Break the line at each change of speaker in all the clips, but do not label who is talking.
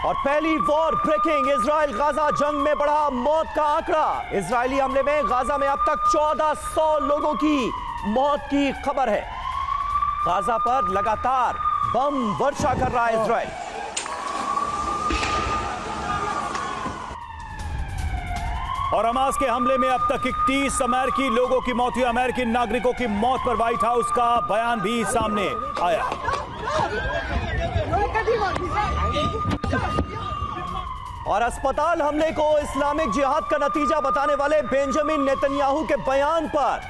और पहली war breaking, Israel Gaza जंग में बढ़ा मौत का आंकड़ा। इजरायली हमले में गाजा में अब तक 1400 लोगों की मौत की खबर है। गाजा पर लगातार बम वर्षा कर रहा है इजराइल।
और हमास के हमले में अब तक 31 अमेरिकी लोगों की मौत हुई। अमेरिकी नागरिकों की मौत पर व्हाइट हाउस का बयान भी सामने आया।
और अस्पताल हमले को इस्लामिक जिहाद का नतीजा बताने वाले बेंजामिन नेतन्याहू के बयान पर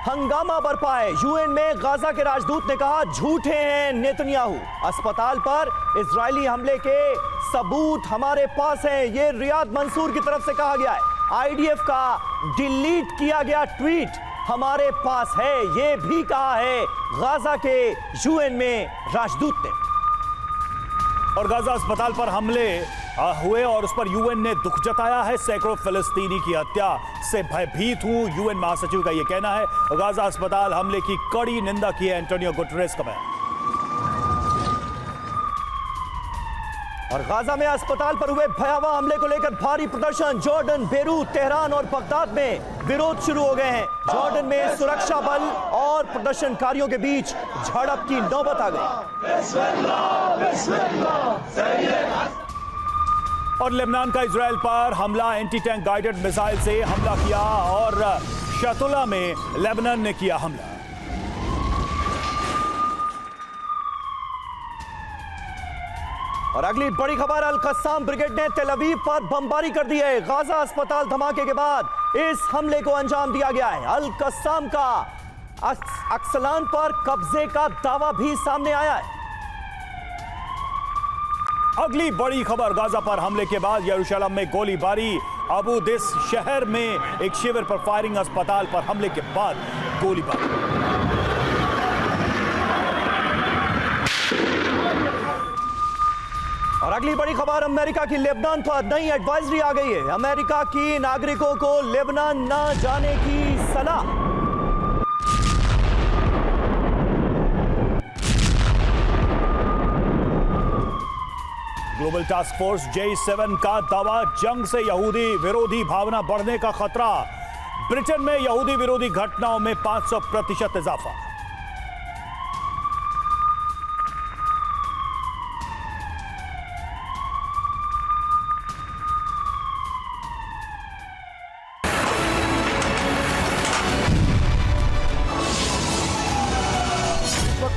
हंगामा बरपा है। यूएन में गाजा के राजदूत ने कहा झूठे हैं नेतन्याहू। अस्पताल पर इजरायली हमले के सबूत हमारे पास हैं, ये रियाद मंसूर की तरफ से कहा गया है। आईडीएफ का डिलीट किया गया ट्वीट हमारे पास है, ये भी कहा है गाजा के यूएन में राजदूत ने।
और गाजा अस्पताल पर हमले हुए और उस पर यूएन ने दुख जताया है। सैकड़ों फिलिस्तीनी की हत्या से भयभीत हूं, यूएन महासचिव का यह कहना है। गाजा अस्पताल हमले की कड़ी निंदा की है एंटोनियो गुटेरेस का बयान।
और गाजा में अस्पताल पर हुए भयावह हमले को लेकर भारी प्रदर्शन। जॉर्डन, बेरूत, तेहरान और बगदाद में विरोध शुरू हो गए हैं। जॉर्डन में सुरक्षा बल और प्रदर्शनकारियों के बीच झड़प की नौबत आ गई।
और लेबनान का इजराइल पर हमला, एंटी टैंक गाइडेड मिसाइल से हमला किया और शतुला में लेबनान ने किया हमला।
और अगली बड़ी खबर, अल कस्साम ब्रिगेड ने तेल अवीव पर बमबारी कर दी है। गाजा अस्पताल धमाके के बाद इस हमले को अंजाम दिया गया है। अल कस्साम का अक्सलान पर कब्जे का दावा भी सामने आया है।
अगली बड़ी खबर, गाजा पर हमले के बाद यरूशलेम में गोलीबारी। अबू दिस शहर में एक शिविर पर फायरिंग, अस्पताल पर हमले के बाद गोलीबारी।
और अगली बड़ी खबर, अमेरिका की लेबनान पर नई एडवाइजरी आ गई है। अमेरिका की नागरिकों को लेबनान न जाने की सलाह।
ग्लोबल टास्क फोर्स J7 का दावा, जंग से यहूदी विरोधी भावना बढ़ने का खतरा। ब्रिटेन में यहूदी विरोधी घटनाओं में 500% इजाफा।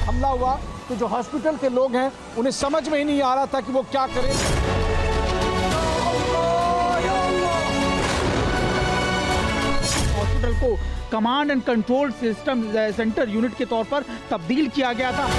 हमला हुआ तो जो हॉस्पिटल के लोग हैं उन्हें समझ में ही नहीं आ रहा था कि वो क्या करें। हॉस्पिटल को command and control system centre unit के तौर पर तब्दील किया गया था।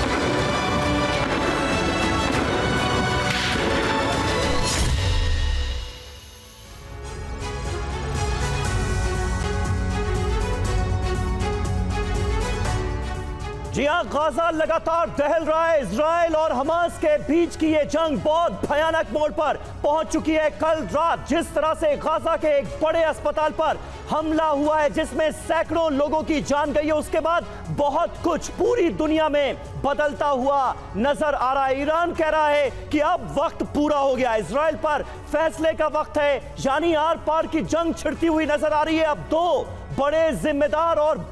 जी हां, गाजा लगातार दहल रहा है। इजराइल और हमास के बीच की ये जंग बहुत भयानक मोड़ पर पहुंच चुकी है। कल रात जिस तरह से गाजा के एक बड़े अस्पताल पर हमला हुआ है जिसमें सैकड़ों लोगों की जान गई है, उसके बाद बहुत कुछ पूरी दुनिया में बदलता हुआ नजर आ रहा है। ईरान कह रहा है कि अब वक्त पूरा हो गया, इजराइल पर फैसले का वक्त है, यानी आर पार की जंग छिड़ती हुई नजर आ रही है। अब दो बड़े जिम्मेदार और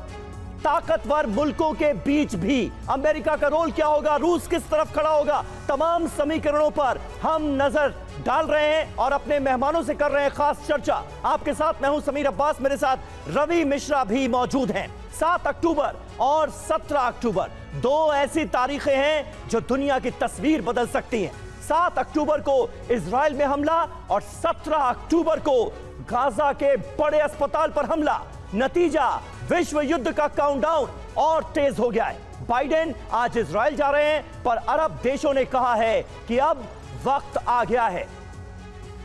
ताकतवर मुल्कों के बीच भी अमेरिका का रोल क्या होगा, रूस किस तरफ खड़ा होगा, तमाम समीकरणों पर हम नजर डाल रहे हैं और अपने मेहमानों से कर रहे हैं खास चर्चा। आपके साथ मैं हूं समीर अब्बास, मेरे साथ रवि मिश्रा भी मौजूद हैं। 7 अक्टूबर और 17 अक्टूबर दो ऐसी तारीखें हैं जो दुनिया की तस्वीर बदल सकती हैं। 7 अक्टूबर को इजराइल में हमला और 17 अक्टूबर को गाजा के बड़े अस्पताल पर हमला। नतीजा, विश्व युद्ध का काउंटडाउन और तेज हो गया है। बाइडेन आज इजराइल जा रहे हैं, पर अरब देशों ने कहा है कि अब वक्त आ गया है।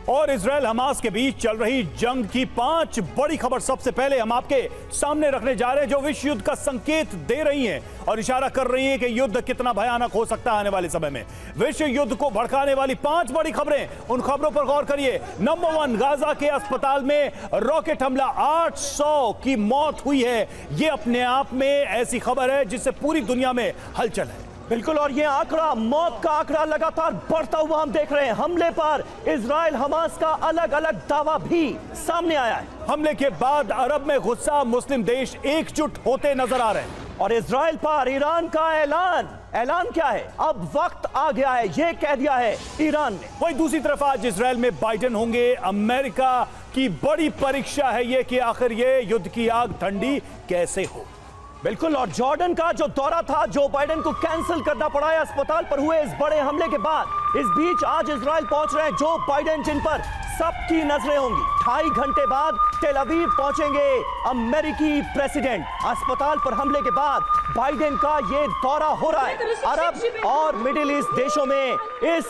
और इजराइल हमास के बीच चल रही जंग की 5 बड़ी खबर सबसे पहले हम आपके सामने रखने जा रहे हैं, जो विश्व युद्ध का संकेत दे रही हैं और इशारा कर रही हैं कि युद्ध कितना भयानक हो सकता है आने वाले समय में। विश्व युद्ध को भड़काने वाली 5 बड़ी खबरें, उन खबरों पर गौर करिए। नंबर 1, गाजा के अस्पताल में रॉकेट हमला, 800 की मौत हुई है। यह अपने आप में ऐसी खबर है जिससे पूरी दुनिया में हलचल है।
बिल्कुल, और ये आंकड़ा, मौत का आंकड़ा लगातार बढ़ता हुआ हम देख रहे हैं। हमले पर इजराइल हमास का अलग अलग दावा भी सामने आया है।
हमले के बाद अरब में गुस्सा, मुस्लिम देश एकजुट होते नजर आ रहे हैं।
और इजराइल पर ईरान का ऐलान क्या है? अब वक्त आ गया है, ये कह दिया है ईरान ने।
वहीं दूसरी तरफ आज इजराइल में बाइडेन होंगे। अमेरिका की बड़ी परीक्षा है ये कि आखिर ये युद्ध की आग ठंडी कैसे हो।
बिल्कुल, और जॉर्डन का जो दौरा था, जो बाइडेन को कैंसिल करना पड़ा है अस्पताल पर हुए इस बड़े हमले के बाद। इस बीच आज इजराइल पहुंच रहे हैं जो बाइडेन, जिन पर सबकी नजरें होंगी। 2.5 घंटे बाद टेल अवीव पहुंचेंगे अमेरिकी प्रेसिडेंट। अस्पताल पर हमले के बाद बाइडेन का ये दौरा हो रहा है। अरब और मिडिल ईस्ट देशों में इस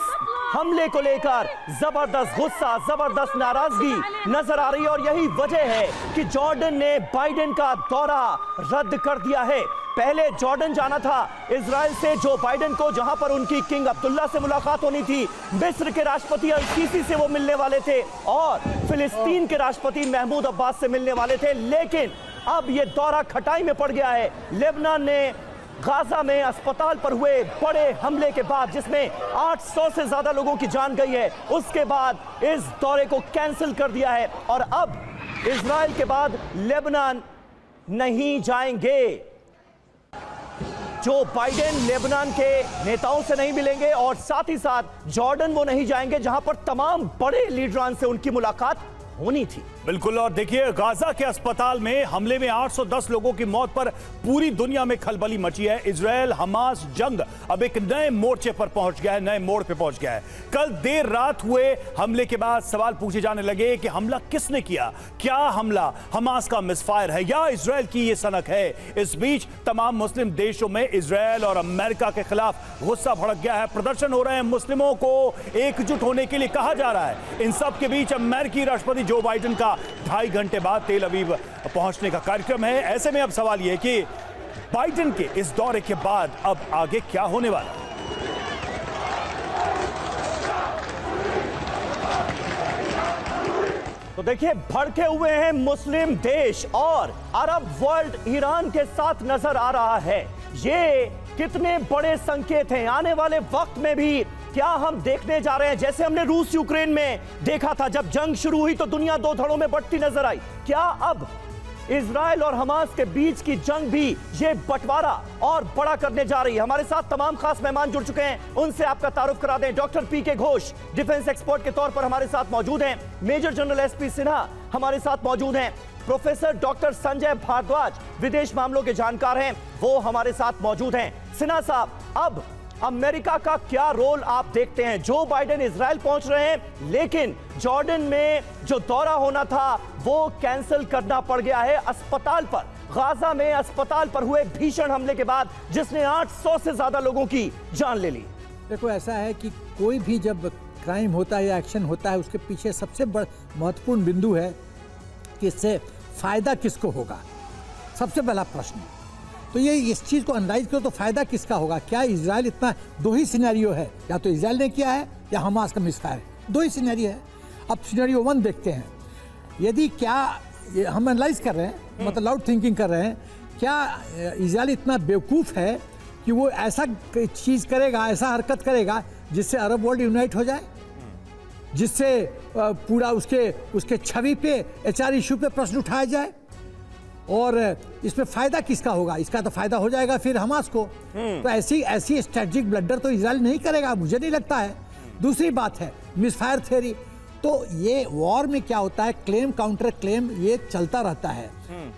हमले को लेकर जबरदस्त गुस्सा, जबरदस्त नाराजगी नजर आ रही है। और यही वजह है कि जॉर्डन ने बाइडेन का दौरा रद्द कर दिया है। पहले जॉर्डन जाना था इजराइल से जो बाइडेन को, जहां पर उनकी किंग अब्दुल्ला से मुलाकात होनी थी, मिस्र के राष्ट्रपति अल-सीसी से वो मिलने वाले थे और फिलिस्तीन के राष्ट्रपति महमूद अब्बास से मिलने वाले थे। लेकिन अब ये दौरा खटाई में पड़ गया है। लेबनान ने गाजा में अस्पताल पर हुए बड़े हमले के बाद, जिसमें 800 से ज्यादा लोगों की जान गई है, उसके बाद इस दौरे को कैंसिल कर दिया है। और अब इजराइल के बाद लेबनान नहीं जाएंगे। जो बाइडेन लेबनान के नेताओं से नहीं मिलेंगे और साथ ही साथ जॉर्डन वो नहीं जाएंगे जहां पर तमाम बड़े लीडरान से उनकी मुलाकात होनी थी।
बिल्कुल, और देखिए गाजा के अस्पताल में हमले में 810 लोगों की मौत पर पूरी दुनिया में खलबली मची है। इजराइल हमास जंग अब एक नए मोर्चे पर पहुंच गया है, नए मोड़ पे पहुंच गया है। कल देर रात हुए हमले के बाद सवाल पूछे जाने लगे कि हमला किसने किया? क्या हमला हमास का मिसफायर है या इजराइल की ये सनक है? इस बीच तमाम मुस्लिम देशों में इजराइल और अमेरिका के खिलाफ गुस्सा भड़क गया है। प्रदर्शन हो रहे हैं, मुस्लिमों को एकजुट होने के लिए कहा जा रहा है। इन सब के बीच अमेरिकी राष्ट्रपति जो बाइडेन का 2.5 घंटे बाद तेल अवीव पहुंचने का कार्यक्रम है। ऐसे में अब सवाल यह है कि बाइडेन के इस दौरे के बाद अब आगे क्या होने वाला है?
तो देखिए, भड़के हुए हैं मुस्लिम देश और अरब वर्ल्ड ईरान के साथ नजर आ रहा है। ये कितने बड़े संकेत हैं आने वाले वक्त में भी क्या हम देखने जा रहे हैं। जैसे हमने रूस यूक्रेन में देखा था, जब जंग शुरू हुई तो दुनिया दो धड़ों में बंटती नजर आई। क्या अब इजराइल और हमास के बीच की जंग भी ये बंटवारा और बड़ा करने जा रही है? हमारे साथ तमाम खास मेहमान जुड़ चुके हैं, उनसे आपका तारुफ करा दें। डॉक्टर पीके घोष डिफेंस एक्सपर्ट के तौर पर हमारे साथ मौजूद हैं। मेजर जनरल एसपी सिन्हा हमारे साथ मौजूद हैं। प्रोफेसर डॉक्टर संजय भारद्वाज विदेश मामलों के जानकार हैं, वो हमारे साथ मौजूद हैं। सिन्हा साहब, अब अमेरिका का क्या रोल आप देखते हैं? जो बाइडेन इजराइल पहुंच रहे हैं, लेकिन जॉर्डन में जो दौरा होना था वो कैंसिल करना पड़ गया है अस्पताल पर। गाजा में अस्पताल पर हुए भीषण हमले के बाद, जिसने 800 से ज्यादा लोगों की जान ले ली।
देखो, ऐसा है कि कोई भी जब क्राइम होता है या एक्शन होता है, उसके पीछे सबसे बड़ा महत्वपूर्ण बिंदु है कि इससे फायदा किसको होगा। सबसे पहला प्रश्न तो ये, इस चीज़ को एनालाइज करो तो फायदा किसका होगा। क्या इजराइल इतना, दो ही सिनेरियो है, या तो इजराइल ने किया है या हमास का मिसफायर, दो ही सिनेरियो है। अब सिनेरियो 1 देखते हैं। यदि क्या हम एनालाइज कर रहे हैं, मतलब लाउड थिंकिंग कर रहे हैं, क्या इजराइल इतना बेवकूफ़ है कि वो ऐसा चीज़ करेगा, ऐसा हरकत करेगा जिससे अरब वर्ल्ड यूनाइट हो जाए, जिससे पूरा उसके छवि पे HR इशू पे प्रश्न उठाया जाए? और इसमें फायदा किसका होगा? इसका तो फायदा हो जाएगा फिर हमास को। तो ऐसी स्ट्रेटेजिक ब्लंडर तो इजराइल नहीं करेगा, मुझे नहीं लगता है। दूसरी बात है मिसफायर थ्योरी। तो ये वॉर में क्या होता है, क्लेम काउंटर क्लेम ये चलता रहता है।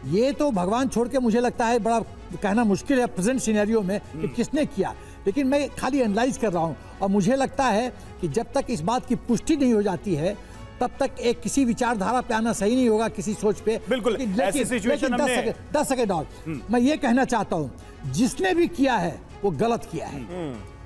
ये तो भगवान छोड़ के मुझे लगता है बड़ा कहना मुश्किल है प्रेजेंट सिनेरियो में कि किसने किया, लेकिन मैं खाली एनालाइज कर रहा हूँ। और मुझे लगता है कि जब तक इस बात की पुष्टि नहीं हो जाती है तब तक एक किसी विचारधारा पे आना सही नहीं होगा, किसी सोच पे।
बिल्कुल, ऐसी सिचुएशन हमने
10 सेकेंड और मैं ये कहना चाहता हूँ, जिसने भी किया है वो गलत किया है,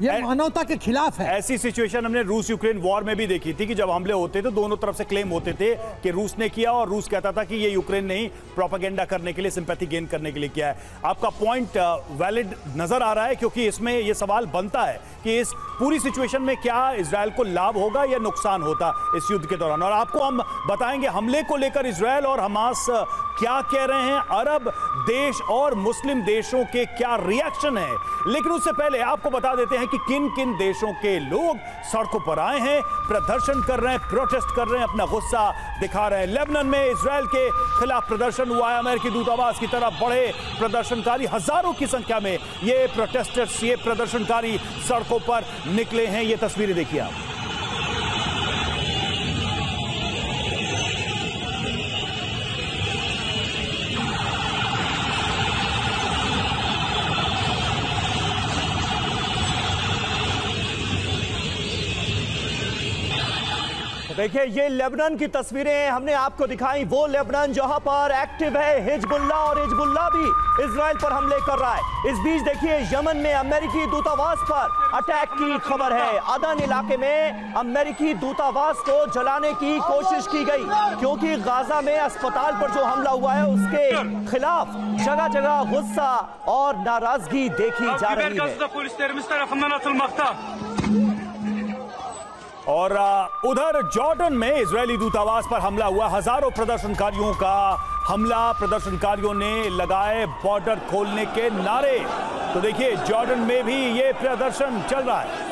ये मानवता के खिलाफ है।
ऐसी सिचुएशन हमने रूस यूक्रेन वॉर में भी देखी थी कि जब हमले होते थे दोनों तरफ से क्लेम होते थे कि रूस ने किया, और रूस कहता था कि ये यूक्रेन ने ही प्रोपेगेंडा करने के लिए, सिंपैथी गेन करने के लिए किया है। आपका पॉइंट वैलिड नजर आ रहा है, क्योंकि इसमें यह सवाल बनता है कि इस पूरी सिचुएशन में क्या इजराइल को लाभ होगा या नुकसान होता इस युद्ध के दौरान। और आपको हम बताएंगे हमले को लेकर इजराइल और हमास क्या कह रहे हैं अरब देश और मुस्लिम देशों के क्या रिएक्शन है। लेकिन उससे पहले आपको बता देते हैं कि किन किन देशों के लोग सड़कों पर आए हैं, प्रदर्शन कर रहे हैं, प्रोटेस्ट कर रहे हैं, अपना गुस्सा दिखा रहे हैं। लेबनान में इजरायल के खिलाफ प्रदर्शन हुआ है। अमेरिकी दूतावास की तरफ बढ़े प्रदर्शनकारी, हजारों की संख्या में ये प्रोटेस्टर्स, ये प्रदर्शनकारी सड़कों पर निकले हैं। ये तस्वीरें देखिए आप।
देखिए, ये लेबनान की तस्वीरें हमने आपको दिखाई। वो लेबनान जहां पर एक्टिव है हिजबुल्लाह, और हिजबुल्लाह भी इजराइल पर हमले कर रहा है। इस बीच देखिए, यमन में अमेरिकी दूतावास पर अटैक की खबर है। अदन इलाके में अमेरिकी दूतावास को जलाने की कोशिश की गई, क्योंकि गाजा में अस्पताल पर जो हमला हुआ है उसके खिलाफ जगह जगह गुस्सा और नाराजगी देखी जा रही है।
और उधर जॉर्डन में इजरायली दूतावास पर हमला हुआ। हजारों प्रदर्शनकारियों का हमला, प्रदर्शनकारियों ने लगाए बॉर्डर खोलने के नारे। तो देखिए, जॉर्डन में भी ये प्रदर्शन चल रहा है।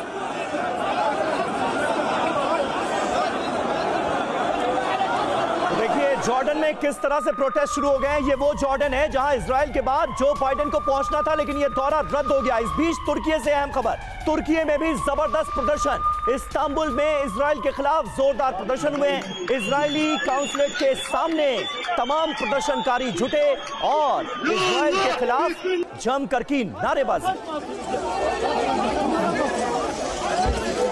जॉर्डन में किस तरह से प्रोटेस्ट शुरू हो गए हैं। ये वो जॉर्डन है जहां इजराइल के बाद जो बाइडेन को पहुंचना था, लेकिन ये दौरा रद्द हो गया। इस बीच तुर्की से अहम खबर, तुर्की में भी जबरदस्त प्रदर्शन। इस्तांबुल में इजराइल के खिलाफ जोरदार प्रदर्शन हुए। इजरायली काउंसलेट के सामने तमाम प्रदर्शनकारी जुटे और इजराइल के खिलाफ जमकर की नारेबाजी।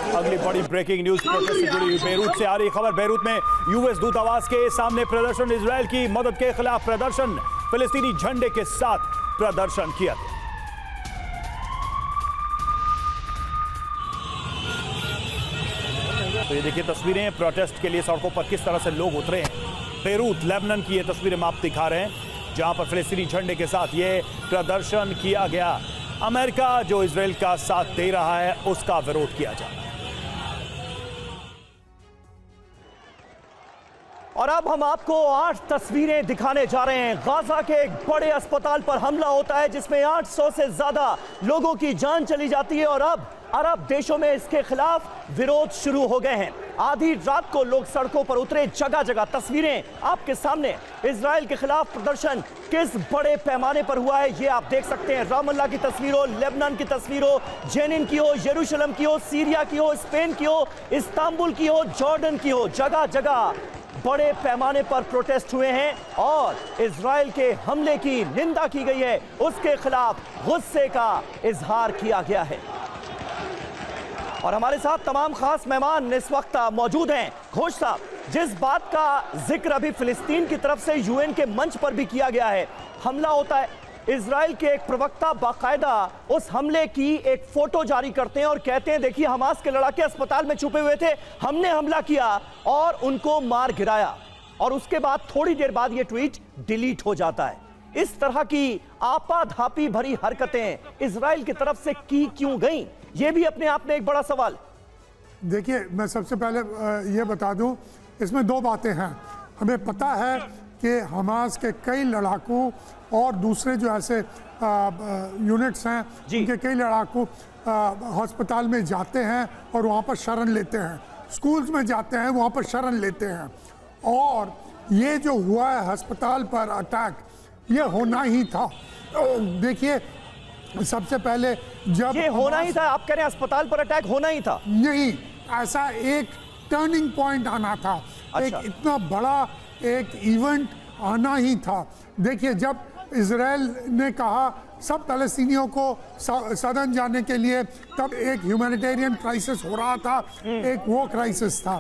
अगली बड़ी ब्रेकिंग न्यूज प्रोटेस्ट से जुड़ी हुई बेरूत से आ रही खबर। बेरूत में यूएस दूतावास के सामने प्रदर्शन, इजरायल की मदद के खिलाफ प्रदर्शन, फिलिस्तीनी झंडे के साथ प्रदर्शन किया। तो ये देखिए तस्वीरें, प्रोटेस्ट के लिए सड़कों पर किस तरह से लोग उतरे हैं। बेरूत लेबनान की ये तस्वीरें हम आप दिखा रहे हैं, जहां पर फिलिस्तीनी झंडे के साथ ये प्रदर्शन किया गया। अमेरिका जो इजरायल का साथ दे रहा है उसका विरोध किया जा रहा है।
और अब हम आपको 8 तस्वीरें दिखाने जा रहे हैं। गाजा के एक बड़े अस्पताल पर हमला होता है जिसमें 800 से ज्यादा लोगों की जान चली जाती है, और अब अरब देशों में इसके खिलाफ विरोध शुरू हो गए हैं। आधी रात को लोग सड़कों पर उतरे, जगह जगह तस्वीरें आपके सामने। इजराइल के खिलाफ प्रदर्शन किस बड़े पैमाने पर हुआ है ये आप देख सकते हैं। रामल्ला की तस्वीर हो, लेबनान की तस्वीर हो, जेनिन की हो, यरूशलेम की हो, सीरिया की हो, स्पेन की हो, इस्तांबुल की हो, जॉर्डन की हो, जगह जगह बड़े पैमाने पर प्रोटेस्ट हुए हैं और इजराइल के हमले की निंदा की गई है, उसके खिलाफ गुस्से का इजहार किया गया है। और हमारे साथ तमाम खास मेहमान इस वक्त मौजूद हैं। घोष साहब, जिस बात का जिक्र अभी फिलिस्तीन की तरफ से यूएन के मंच पर भी किया गया है, हमला होता है, इजराइल के एक प्रवक्ता बाकायदा उस हमले की एक फोटो जारी करते हैं और कहते हैं देखिए हमास के लड़ाके अस्पताल में छुपे हुए थे, हमने हमला किया और उनको मार गिराया। और उसके बाद थोड़ी देर बाद ये ट्वीट डिलीट हो जाता है। इस तरह की आपाधापी भरी हरकतें इजराइल की तरफ से की क्यों गई, ये भी अपने आप में एक बड़ा सवाल।
देखिए, मैं सबसे पहले ये बता दूं, इसमें 2 बातें हैं। हमें पता है कि हमास के कई लड़ाकू और दूसरे जो ऐसे यूनिट्स हैं, उनके कई लड़ाकू अस्पताल में जाते हैं और वहाँ पर शरण लेते हैं, स्कूल्स में जाते हैं, वहाँ पर शरण लेते हैं। और ये जो हुआ है अस्पताल पर अटैक, ये होना ही था। देखिए, सबसे पहले जब
ये होना ही था, आप कह रहे हैं अस्पताल पर अटैक होना ही था?
नहीं, ऐसा एक टर्निंग पॉइंट आना था।
अच्छा।
एक इतना बड़ा एक इवेंट आना ही था। देखिए, जब इजराइल ने कहा सब फ़लस्तीनियों को सदन जाने के लिए, तब एक ह्यूमैनिटेरियन क्राइसिस हो रहा था, एक वो क्राइसिस था।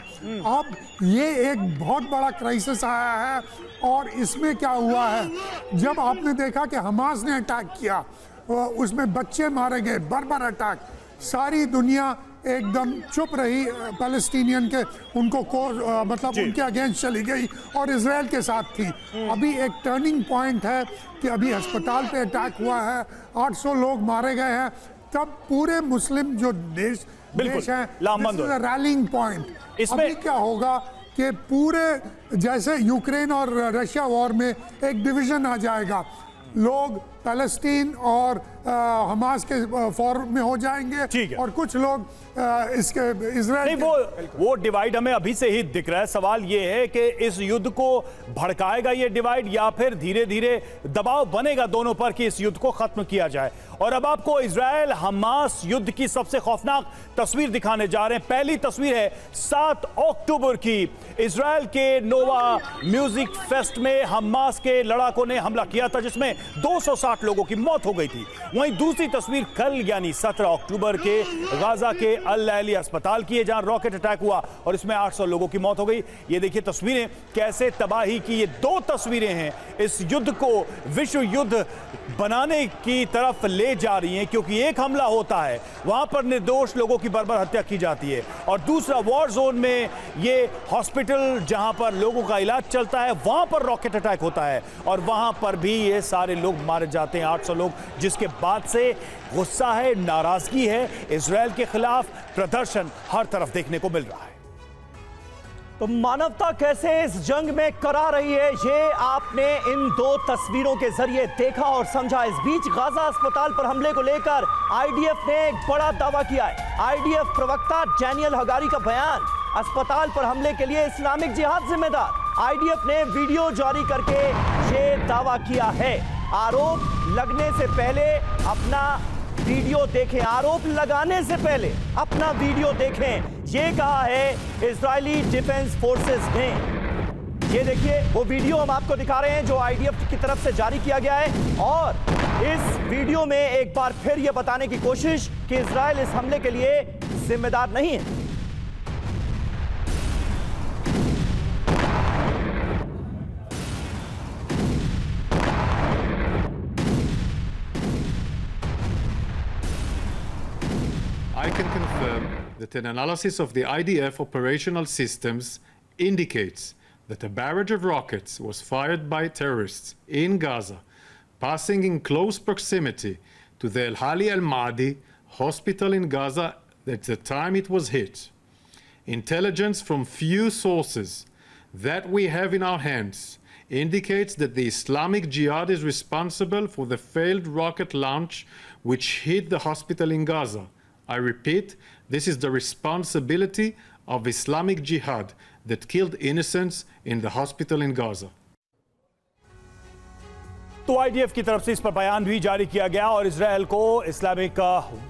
अब ये एक बहुत बड़ा क्राइसिस आया है। और इसमें क्या हुआ है, जब आपने देखा कि हमास ने अटैक किया, उसमें बच्चे मारे गए, बर्बर अटैक, सारी दुनिया एकदम चुप रही पैलेस्टीनियन के, उनको मतलब उनके अगेंस्ट चली गई और इजराइल के साथ थी। अभी एक टर्निंग पॉइंट है कि अभी अस्पताल पे अटैक हुआ है, 800 लोग मारे गए हैं, तब पूरे मुस्लिम जो देश हैं, रैलिंग पॉइंट।
इसमें
अभी क्या होगा कि पूरे जैसे यूक्रेन और रशिया वॉर में एक डिवीजन आ जाएगा, लोग पैलेस्टीन और हमास के फॉर्म में हो जाएंगे और कुछ लोग इसके इजराइल
वो डिवाइड हमें अभी से ही दिख रहा है। सवाल ये है कि इस युद्ध को भड़काएगा ये डिवाइड या फिर धीरे धीरे दबाव बनेगा दोनों पर कि इस युद्ध को खत्म किया जाए। और अब आपको इजराइल हमास युद्ध की सबसे खौफनाक तस्वीर दिखाने जा रहे हैं। पहली तस्वीर है 7 अक्टूबर की, इजराइल के नोवा म्यूजिक फेस्ट में हमास के लड़ाकों ने हमला किया था जिसमें 260 लोगों की मौत हो गई थी। वहीं दूसरी तस्वीर कल यानी 17 अक्टूबर के गाजा के अल अहली अस्पताल की है जहां रॉकेट अटैक हुआ और इसमें 800 लोगों की मौत हो गई। ये देखिए तस्वीरें कैसे तबाही की, ये 2 तस्वीरें हैं इस युद्ध को विश्व युद्ध बनाने की तरफ ले जा रही हैं, क्योंकि एक हमला होता है वहां पर निर्दोष लोगों की बर्बर हत्या की जाती है और दूसरा वॉर जोन में ये हॉस्पिटल जहां पर लोगों का इलाज चलता है वहां पर रॉकेट अटैक होता है और वहां पर भी ये सारे लोग मारे जाते हैं, 800 लोग, जिसके बाद से गुस्सा है, नाराजगी है, इजराइल के खिलाफ प्रदर्शन हर तरफ देखने को मिल रहा है।
तो मानवता कैसे इस जंग में करा रही है ये आपने इन 2 तस्वीरों के जरिए देखा और समझा। इस बीच गाजा अस्पताल पर हमले को लेकर आईडीएफ ने एक बड़ा दावा किया है। आईडीएफ प्रवक्ता डैनियल हगारी का बयान, अस्पताल पर हमले के लिए इस्लामिक जिहाद जिम्मेदार। आईडीएफ ने वीडियो जारी करके ये दावा किया है। आरोप लगने से पहले अपना वीडियो देखें, आरोप लगाने से पहले अपना वीडियो देखें, ये कहा है इजरायली डिफेंस फोर्सेस ने। ये देखिए वो वीडियो हम आपको दिखा रहे हैं जो आईडीएफ की तरफ से जारी किया गया है और इस वीडियो में एक बार फिर ये बताने की कोशिश कि इजराइल इस हमले के लिए जिम्मेदार नहीं है।
I can confirm that an analysis of the IDF operational systems indicates that a barrage of rockets was fired by terrorists in Gaza, passing in close proximity to the Al-Hali Al-Madi hospital in Gaza at the time it was hit. Intelligence from few sources that we have in our hands indicates that the Islamic Jihad is responsible for the failed rocket launch which hit the hospital in Gaza. I repeat, this is the responsibility of Islamic Jihad that killed innocents in the hospital in Gaza.
तो IDF की तरफ से इस पर बयान भी जारी किया गया और इजराइल को इस्लामिक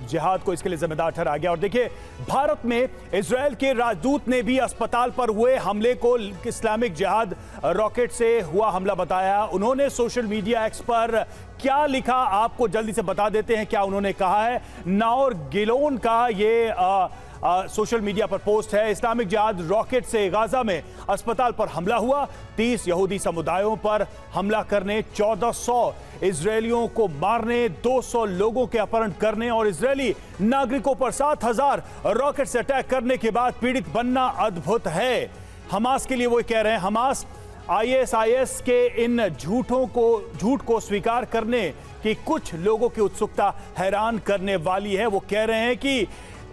जिहाद को इसके लिए जिम्मेदार ठहराया गया। और देखिए भारत में इजराइल के राजदूत ने भी अस्पताल पर हुए हमले को इस्लामिक जिहाद रॉकेट से हुआ हमला बताया। उन्होंने सोशल मीडिया एक्स पर क्या लिखा आपको जल्दी से बता देते हैं क्या उन्होंने कहा है। नाओर गिलोन का ये सोशल मीडिया पर पोस्ट है। इस्लामिक जिहाद रॉकेट से गाजा में अस्पताल पर हमला हुआ, 30 यहूदी समुदायों पर हमला करने, 1400 इजरायलियों को मारने, 200 लोगों के अपहरण करने और इजरायली नागरिकों पर 7000 रॉकेट से अटैक करने के बाद पीड़ित बनना अद्भुत है। हमास के लिए वो कह रहे हैं, हमास आईएसआईएस के इन झूठ को स्वीकार करने की कुछ लोगों की उत्सुकता हैरान करने वाली है। वो कह रहे हैं कि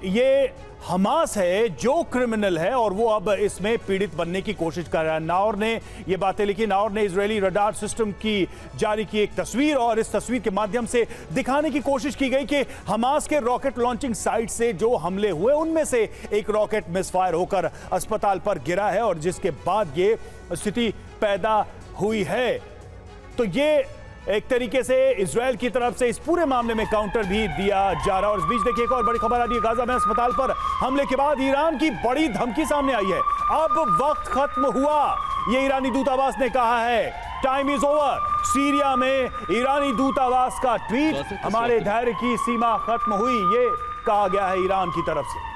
ये हमास है जो क्रिमिनल है और वो अब इसमें पीड़ित बनने की कोशिश कर रहा है। नाओर ने ये बातें लिखी। नाओर ने इजरायली रडार सिस्टम की जारी की एक तस्वीर और इस तस्वीर के माध्यम से दिखाने की कोशिश की गई कि हमास के रॉकेट लॉन्चिंग साइट से जो हमले हुए उनमें से एक रॉकेट मिसफायर होकर अस्पताल पर गिरा है और जिसके बाद ये स्थिति पैदा हुई है। तो ये एक तरीके से इजराइल की तरफ से इस पूरे मामले में काउंटर भी दिया जा रहा है। और इस बीच देखिए एक और बड़ी खबर आ रही है, गाजा में अस्पताल पर हमले के बाद ईरान की बड़ी धमकी सामने आई है। अब वक्त खत्म हुआ, ये ईरानी दूतावास ने कहा है। Time is over. सीरिया में ईरानी दूतावास का ट्वीट, हमारे धैर्य की सीमा खत्म हुई, ये कहा गया है ईरान की तरफ से।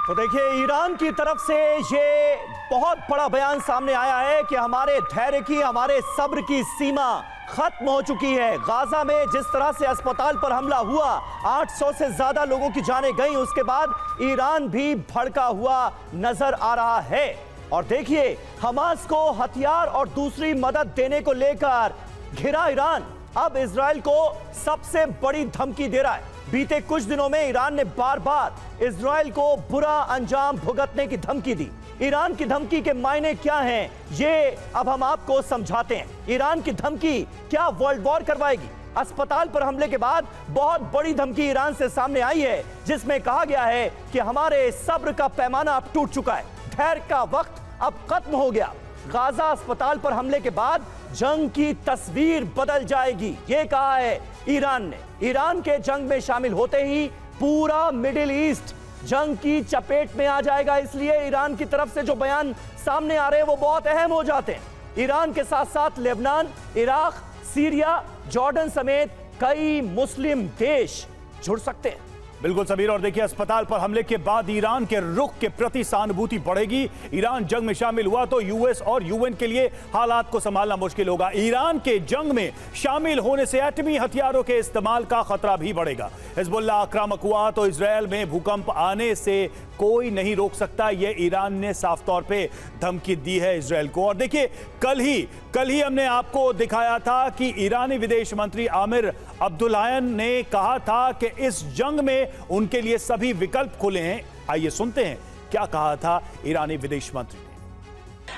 तो देखिए ईरान की तरफ से ये बहुत बड़ा बयान सामने आया है कि हमारे धैर्य की, हमारे सब्र की सीमा खत्म हो चुकी है। गाजा में जिस तरह से अस्पताल पर हमला हुआ, 800 से ज्यादा लोगों की जानें गई, उसके बाद ईरान भी भड़का हुआ नजर आ रहा है। और देखिए हमास को हथियार और दूसरी मदद देने को लेकर घिरा ईरान अब इजराइल को सबसे बड़ी धमकी दे रहा है। बीते कुछ दिनों में ईरान ने बार बार इजराइल को बुरा अंजाम भुगतने की धमकी दी। ईरान की धमकी के मायने क्या हैं, ये अब हम आपको समझाते हैं। ईरान की धमकी क्या वर्ल्ड वॉर करवाएगी? अस्पताल पर हमले के बाद बहुत बड़ी धमकी ईरान से सामने आई है, जिसमें कहा गया है कि हमारे सब्र का पैमाना अब टूट चुका है, धैर्य का वक्त अब खत्म हो गया। गाजा अस्पताल पर हमले के बाद जंग की तस्वीर बदल जाएगी, ये कहा है ईरान ने। ईरान के जंग में शामिल होते ही पूरा मिडिल ईस्ट जंग की चपेट में आ जाएगा, इसलिए ईरान की तरफ से जो बयान सामने आ रहे हैं वो बहुत अहम हो जाते हैं। ईरान के साथ साथ लेबनान, इराक, सीरिया, जॉर्डन समेत कई मुस्लिम देश जुड़ सकते हैं।
बिल्कुल समीर, और देखिए अस्पताल पर हमले के बाद ईरान के रुख के प्रति सहानुभूति बढ़ेगी। ईरान जंग में शामिल हुआ तो यूएस और यूएन के लिए हालात को संभालना मुश्किल होगा। ईरान के जंग में शामिल होने से एटमी हथियारों के इस्तेमाल का खतरा भी बढ़ेगा। हिजबुल्लाह आक्रामक हुआ तो इजरायल में भूकंप आने से कोई नहीं रोक सकता, यह ईरान ने साफ तौर पे धमकी दी है इजरायल को। और देखिए कल ही हमने आपको दिखाया था कि ईरानी विदेश मंत्री आमिर अब्दुल्लाहियान ने कहा था कि इस जंग में उनके लिए सभी विकल्प खुले हैं। आइए सुनते हैं क्या कहा था ईरानी विदेश मंत्री ने।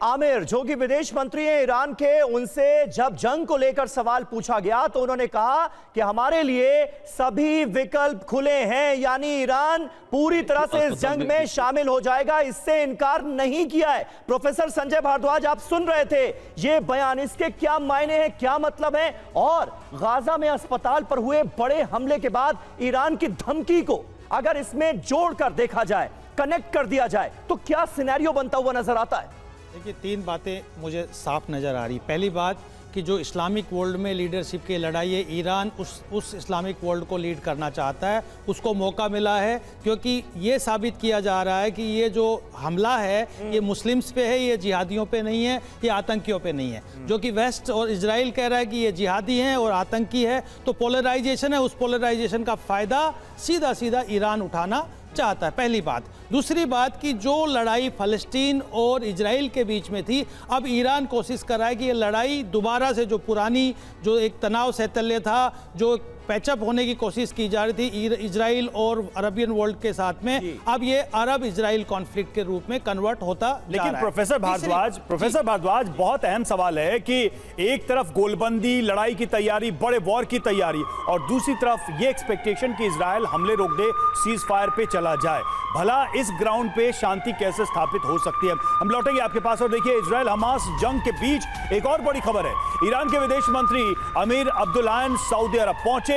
आमिर जो कि विदेश मंत्री हैं ईरान के, उनसे जब जंग को लेकर सवाल पूछा गया तो उन्होंने कहा कि हमारे लिए सभी विकल्प खुले हैं, यानी ईरान पूरी तरह से इस जंग में शामिल हो जाएगा, इससे इनकार नहीं किया है। प्रोफेसर संजय भारद्वाज, आप सुन रहे थे ये बयान, इसके क्या मायने हैं, क्या मतलब है? और गाजा में अस्पताल पर हुए बड़े हमले के बाद ईरान की धमकी को अगर इसमें जोड़कर देखा जाए, कनेक्ट कर दिया जाए, तो क्या सिनेरियो बनता हुआ नजर आता है?
देखिए, तीन बातें मुझे साफ नज़र आ रही। पहली बात कि जो इस्लामिक वर्ल्ड में लीडरशिप की लड़ाई है, ईरान उस इस्लामिक वर्ल्ड को लीड करना चाहता है, उसको मौका मिला है, क्योंकि ये साबित किया जा रहा है कि ये जो हमला है ये मुस्लिम्स पे है, ये जिहादियों पे नहीं है, ये आतंकियों पे नहीं है। जो कि वेस्ट और इजराइल कह रहा है कि ये जिहादी हैं और आतंकी है, तो पोलराइजेशन है, उस पोलराइजेशन का फ़ायदा सीधा सीधा ईरान उठाना चाहता है, पहली बात। दूसरी बात कि जो लड़ाई फ़लस्तीन और इजराइल के बीच में थी, अब ईरान कोशिश कर रहा है कि ये लड़ाई दोबारा से जो पुरानी जो एक तनाव सैतल्य था, जो पैचअप होने की कोशिश की जा रही थी इजराइल और अरबियन वर्ल्ड के साथ में, अब ये अरब इजराइल कॉन्फ्लिक्ट के रूप में कन्वर्ट होता जा रहा है।
लेकिन प्रोफेसर भारद्वाज बहुत अहम सवाल है कि एक तरफ गोलबंदी, लड़ाई की तैयारी, बड़े वॉर की तैयारी, और दूसरी तरफ ये एक्सपेक्टेशन कि इजराइल हमले रोक दे, सीज फायर पे चला जाए। भला इस ग्राउंड पे शांति कैसे स्थापित हो सकती है? हम लौटेंगे आपके पास। और देखिए इजराइल हमास जंग के बीच एक और बड़ी खबर है। ईरान के विदेश मंत्री आमिर अब्दुल्लाहियान सऊदी अरब पहुंचे।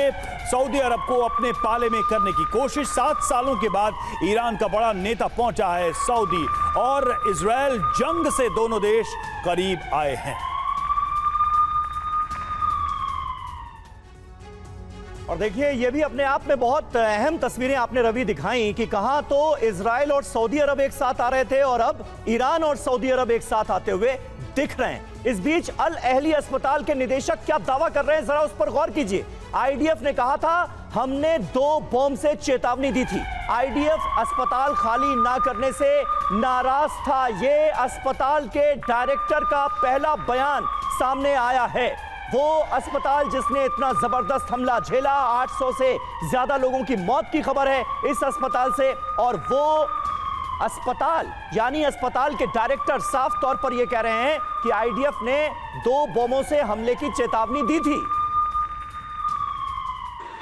सऊदी अरब को अपने पाले में करने की कोशिश, 7 सालों के बाद ईरान का बड़ा नेता पहुंचा है सऊदी, और इजराइल जंग से दोनों देश करीब आए हैं।
और देखिए ये भी अपने आप में बहुत अहम तस्वीरें आपने रवि दिखाई कि कहां तो इजराइल और सऊदी अरब एक साथ आ रहे थे और अब ईरान और सऊदी अरब एक साथ आते हुए दिख रहे हैं। इस बीच अल अहली अस्पताल के निदेशक क्या दावा कर रहे हैं, जरा उस पर गौर कीजिए। आईडीएफ ने कहा था हमने 2 बॉम्ब से चेतावनी दी थी। आईडीएफ अस्पताल खाली ना करने से नाराज था। ये अस्पताल के डायरेक्टर का पहला बयान सामने आया है। वो अस्पताल जिसने इतना जबरदस्त हमला झेला, 800 से ज्यादा लोगों की मौत की खबर है इस अस्पताल से, और वो अस्पताल यानी अस्पताल के डायरेक्टर साफ तौर पर यह कह रहे हैं कि आईडीएफ ने 2 बमों से हमले की चेतावनी दी थी।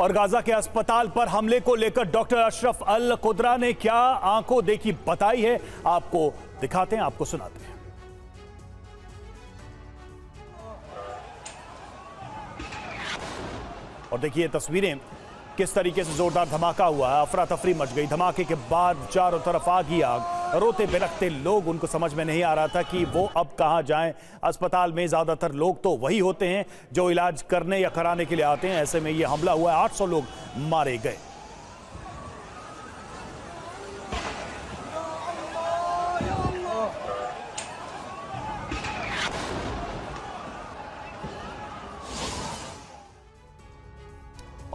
और गाजा के अस्पताल पर हमले को लेकर डॉक्टर अशरफ अल कुद्रा ने क्या आंखों देखी बताई है, आपको दिखाते हैं, आपको सुनाते हैं। और देखिए तस्वीरें किस तरीके से जोरदार धमाका हुआ है, अफरा तफरी मच गई। धमाके के बाद चारों तरफ आग ही आग, रोते बिलखते लोग, उनको समझ में नहीं आ रहा था कि वो अब कहां जाएं। अस्पताल में ज्यादातर लोग तो वही होते हैं जो इलाज करने या कराने के लिए आते हैं। ऐसे में ये हमला हुआ है, 800 लोग मारे गए।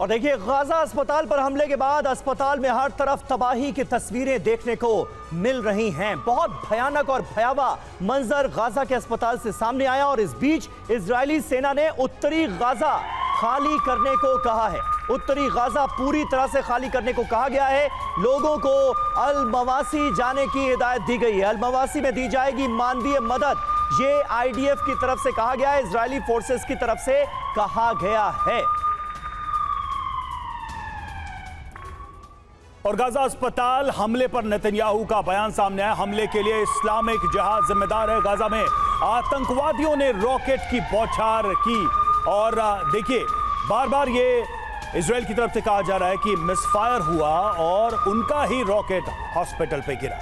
और देखिए गाजा अस्पताल पर हमले के बाद अस्पताल में हर तरफ तबाही की तस्वीरें देखने को मिल रही हैं। बहुत भयानक और भयावह मंजर गाजा के अस्पताल से सामने आया और इस बीच इजरायली सेना ने उत्तरी गाजा खाली करने को कहा है। उत्तरी गाजा पूरी तरह से खाली करने को कहा गया है। लोगों को अल मवासी जाने की हिदायत दी गई है। अल मवासी में दी जाएगी मानवीय मदद, ये आईडीएफ की तरफ से कहा गया है, इजरायली फोर्सेस की तरफ से कहा गया है।
और गाजा अस्पताल हमले पर नेतन्याहू का बयान सामने आया। हमले के लिए इस्लामिक जिहाद जिम्मेदार है। गाजा में आतंकवादियों ने रॉकेट की बौछार की और देखिए बार बार ये इजराइल की तरफ से कहा जा रहा है कि मिसफायर हुआ और उनका ही रॉकेट हॉस्पिटल पे गिरा।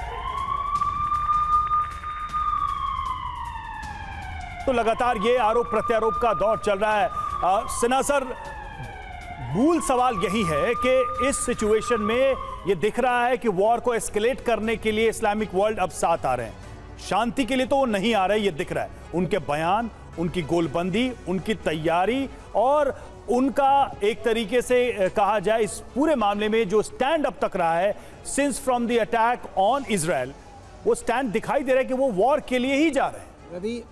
तो लगातार ये आरोप प्रत्यारोप का दौर चल रहा है। सिन्हा सर, मूल सवाल यही है कि इस सिचुएशन में ये दिख रहा है कि वॉर को एस्केलेट करने के लिए इस्लामिक वर्ल्ड अब साथ आ रहे हैं, शांति के लिए तो वो नहीं आ रहे। ये दिख रहा है उनके बयान, उनकी गोलबंदी, उनकी तैयारी और उनका एक तरीके से कहा जाए इस पूरे मामले में जो स्टैंड अब तक रहा है since from the attack on Israel, वो स्टैंड दिखाई दे रहा है कि वो वॉर के लिए ही जा रहे हैं।
रवि,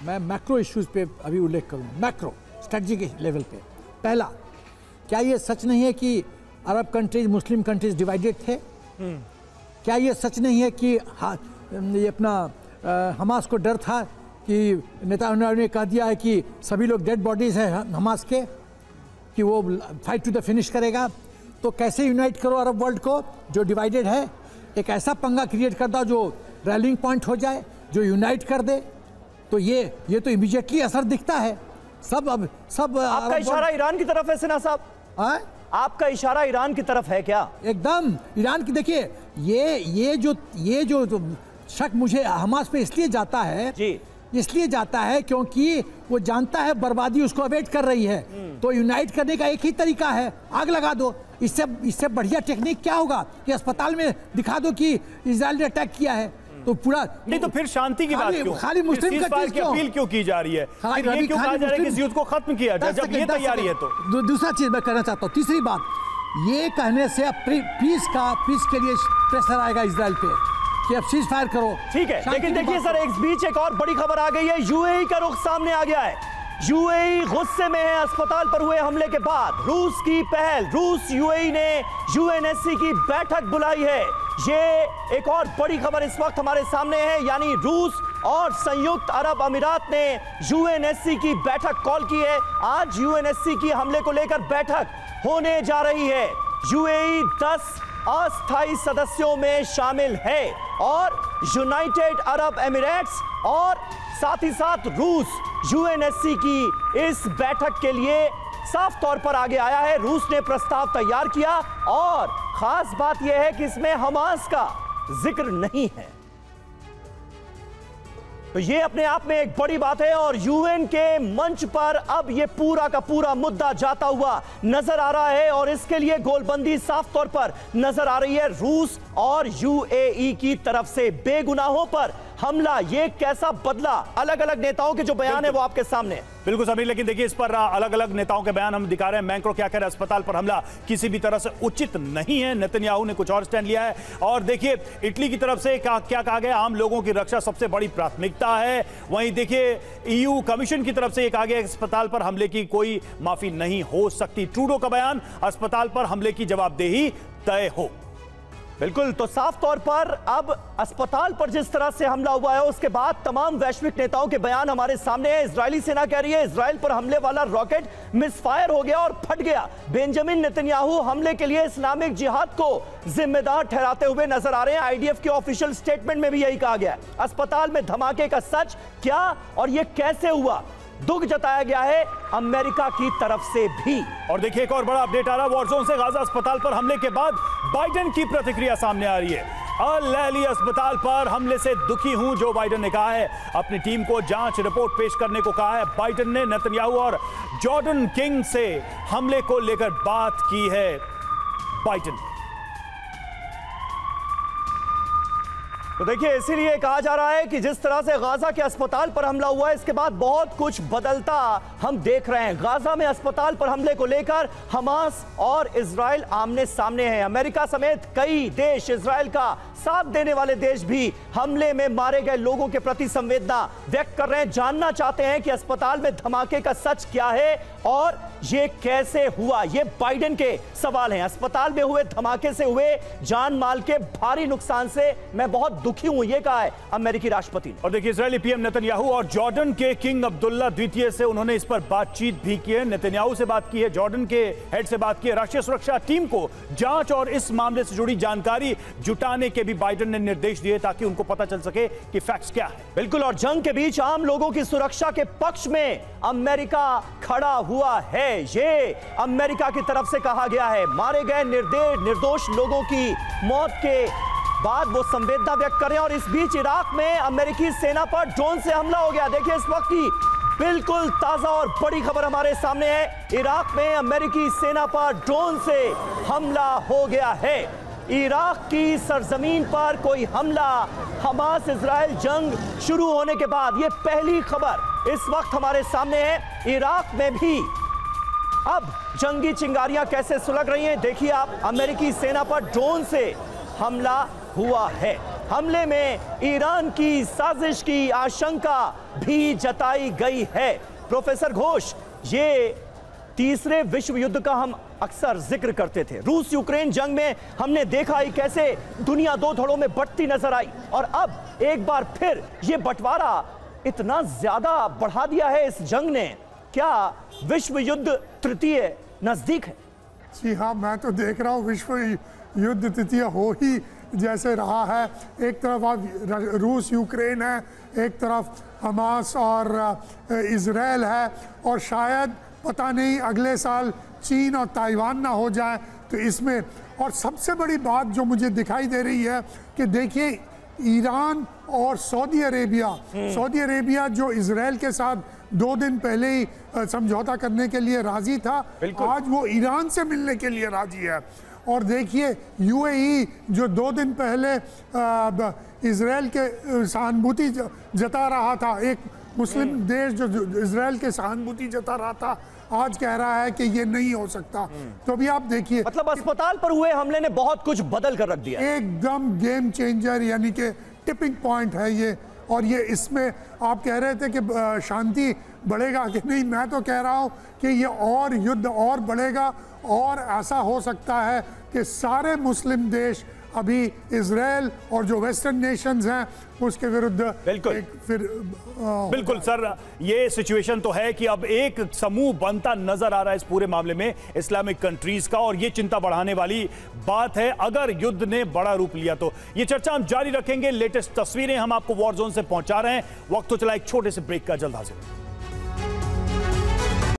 मैं मैक्रो इश्यूज पे अभी उल्लेख करूँ, मैक्रो स्ट्रेटजी के लेवल पे। पहला, क्या ये सच नहीं है कि अरब कंट्रीज मुस्लिम कंट्रीज डिवाइडेड थे? क्या ये सच नहीं है कि ये अपना हमास को डर था कि नेतान्याहू ने कह दिया है कि सभी लोग डेड बॉडीज हैं हमास के, कि वो फाइट टू द फिनिश करेगा? तो कैसे यूनाइट करो अरब वर्ल्ड को जो डिवाइडेड है? एक ऐसा पंगा क्रिएट कर दो जो रैलिंग पॉइंट हो जाए, जो यूनाइट कर दे। तो ये तो इमीडिएटली असर दिखता है। सब
आपका इशारा ईरान की तरफ है सिन्हा साहब? आपका इशारा ईरान की तरफ है क्या?
एकदम ईरान की। देखिए ये जो शक मुझे हमास पे इसलिए जाता है जी, इसलिए जाता है क्योंकि वो जानता है बर्बादी उसको अवेट कर रही है। तो यूनाइट करने का एक ही तरीका है, आग लगा दो। इससे बढ़िया टेक्निक क्या होगा कि अस्पताल में दिखा दो कि इजराइल ने अटैक किया है, तो पूरा
नहीं। तो फिर शांति की बात क्यों?
खाली मुस्लिम कंट्रीज
की अपील क्यों की जा रही है? ये क्यों कहा जा रहा है कि इस युद्ध को खत्म किया जाए जब ये तैयारी है? तो
दूसरा चीज मैं कहना चाहता हूँ, तीसरी बात, ये कहने से अब पीस के लिए प्रेशर आएगा इजराइल पे कि अब सीज फायर करो।
ठीक है, लेकिन देखिए सर, इस बीच एक और बड़ी खबर आ गई है। यूएई का रुख सामने आ गया है। यूएई गुस्से में है अस्पताल पर हुए हमले के बाद। रूस की पहल, रूस यूएई ने यूएनएससी की बैठक बुलाई है। ये एक और बड़ी खबर इस वक्त हमारे सामने है, यानी रूस और संयुक्त अरब अमीरात ने यूएनएससी की बैठक कॉल की है। आज यूएनएससी की हमले को लेकर बैठक होने जा रही है। यूएई 10 अस्थायी सदस्यों में शामिल है और यूनाइटेड अरब एमिरेट्स और साथ ही साथ रूस यूएनएससी की इस बैठक के लिए साफ तौर पर आगे आया है। रूस ने प्रस्ताव तैयार किया और खास बात यह है कि इसमें हमास का जिक्र नहीं है। तो ये अपने आप में एक बड़ी बात है और यूएन के मंच पर अब ये पूरा का पूरा मुद्दा जाता हुआ नजर आ रहा है और इसके लिए गोलबंदी साफ तौर पर नजर आ रही है रूस और यूएई की तरफ से। बेगुनाहों पर हमला, ये कैसा बदला? अलग अलग नेताओं के जो बयान है वो आपके सामने।
बिल्कुल सभी, लेकिन देखिए इस पर अलग अलग नेताओं के बयान हम दिखा रहे हैं। मैक्रो क्या कह रहे हैं, अस्पताल पर हमला किसी भी तरह से उचित नहीं है। नेतन्याहू ने कुछ और स्टैंड लिया है। और देखिए इटली की तरफ से क्या कहा गया, आम लोगों की रक्षा सबसे बड़ी प्राथमिकता है। वहीं देखिए ईयू कमीशन की तरफ से ये कहा गया अस्पताल पर हमले की कोई माफी नहीं हो सकती। ट्रूडो का बयान, अस्पताल पर हमले की जवाबदेही तय हो।
बिल्कुल, तो साफ तौर पर अब अस्पताल पर जिस तरह से हमला हुआ है उसके बाद तमाम वैश्विक नेताओं के बयान हमारे सामने है। इजरायली सेना कह रही है इजराइल पर हमले वाला रॉकेट मिसफायर हो गया और फट गया। बेंजामिन नेतन्याहू हमले के लिए इस्लामिक जिहाद को जिम्मेदार ठहराते हुए नजर आ रहे हैं। आईडीएफ के ऑफिशियल स्टेटमेंट में भी यही कहा गया है। अस्पताल में धमाके का सच क्या और यह कैसे हुआ, दुख जताया गया है अमेरिका की तरफ से भी।
और देखिए एक और बड़ा अपडेट आ रहा है वॉर जोन से। गाजा अस्पताल पर हमले के बाद बाइडेन की प्रतिक्रिया सामने आ रही है। अल अहली अस्पताल पर हमले से दुखी हूं, जो बाइडेन ने कहा है। अपनी टीम को जांच रिपोर्ट पेश करने को कहा है। बाइडेन ने नेतन्याहू और जॉर्डन किंग से हमले को लेकर बात की है। बाइडेन
तो देखिए इसीलिए कहा जा रहा है कि जिस तरह से गाजा के अस्पताल पर हमला हुआ है इसके बाद बहुत कुछ बदलता हम देख रहे हैं। गाजा में अस्पताल पर हमले को लेकर हमास और इजराइल आमने सामने हैं। अमेरिका समेत कई देश, इजराइल का साथ देने वाले देश भी हमले में मारे गए लोगों के प्रति संवेदना व्यक्त कर रहे हैं। जानना चाहते हैं कि अस्पताल में धमाके का सच क्या है और ये कैसे हुआ। ये बाइडेन के सवाल हैं। अस्पताल में हुए धमाके से हुए जान माल के भारी नुकसान से मैं बहुत दुखी हूं, ये कहा है अमेरिकी राष्ट्रपति ने।
और देखिए इजरायली पीएम नेतन्याहू और जॉर्डन के किंग अब्दुल्ला द्वितीय से उन्होंने इस पर बातचीत भी की है। नेतन्याहू से बात की है, जॉर्डन के हेड से बात की है। राष्ट्रीय सुरक्षा टीम को जांच और इस मामले से जुड़ी जानकारी जुटाने के भी बाइडेन ने निर्देश दिए ताकि उनको पता चल सके कि फैक्ट्स क्या है।
बिल्कुल, और जंग के बीच आम लोगों की सुरक्षा के पक्ष में अमेरिका खड़ा हुआ है, ये अमेरिका की तरफ से कहा गया है। मारे गए निर्दोष लोगों की मौत के बाद वो संवेदना व्यक्त कर रहे हैं। और इस बीच इराक में अमेरिकी सेना पर ड्रोन से हमला हो गया। देखिए इस वक्त की बिल्कुल ताजा और बड़ी खबर हमारे सामने है। इराक में अमेरिकी सेना पर ड्रोन से हमला हो गया है। इराक की सरजमीन पर कोई हमला हमास इजराइल जंग शुरू होने के बाद ये पहली खबर इस वक्त हमारे सामने है। इराक में भी अब जंगी चिंगारियां कैसे सुलग रही हैं देखिए आप। अमेरिकी सेना पर ड्रोन से हमला हुआ है। हमले में ईरान की साजिश की आशंका भी जताई गई है। प्रोफेसर घोष, ये तीसरे विश्व युद्ध का हम अक्सर जिक्र करते थे। रूस यूक्रेन जंग में हमने देखा ही कैसे दुनिया दो धड़ों में बंटती नजर आई और अब एक बार फिर ये बंटवारा इतना ज्यादा बढ़ा दिया है इस जंग ने। क्या विश्व युद्ध तृतीय नजदीक है?
जी हाँ, मैं तो देख रहा हूँ विश्व युद्ध तृतीय हो ही जैसे रहा है। एक तरफ आप रूस यूक्रेन है, एक तरफ हमास और इजराइल है, और शायद पता नहीं अगले साल चीन और ताइवान ना हो जाए तो इसमें। और सबसे बड़ी बात जो मुझे दिखाई दे रही है कि देखिए ईरान और सऊदी अरेबिया जो इजराइल के साथ 2 दिन पहले ही समझौता करने के लिए राजी था, आज वो ईरान से मिलने के लिए राजी है। और देखिए यूएई जो 2 दिन पहले इजराइल के सहानुभूति जता रहा था, एक मुस्लिम देश जो इजराइल के सहानुभूति जता रहा था, आज कह रहा है कि ये नहीं हो सकता। तो अभी आप देखिए,
मतलब अस्पताल पर हुए हमले ने बहुत कुछ बदल कर रख दिया।
एकदम गेम चेंजर यानी कि टिपिंग पॉइंट है ये। और ये इसमें आप कह रहे थे कि शांति बढ़ेगा कि नहीं, मैं तो कह रहा हूँ कि ये और युद्ध और बढ़ेगा। और ऐसा हो सकता है कि सारे मुस्लिम देश अभी इजराइल और जो वेस्टर्न नेशंस हैं उसके विरुद्ध
बिल्कुल सर, ये सिचुएशन तो है कि अब एक समूह बनता नजर आ रहा है इस पूरे मामले में इस्लामिक कंट्रीज का, और ये चिंता बढ़ाने वाली बात है अगर युद्ध ने बड़ा रूप लिया तो। ये चर्चा हम जारी रखेंगे। लेटेस्ट तस्वीरें हम आपको वॉर जोन से पहुंचा रहे हैं। वक्त तो चला एक छोटे से ब्रेक का, जल्द हाजिर।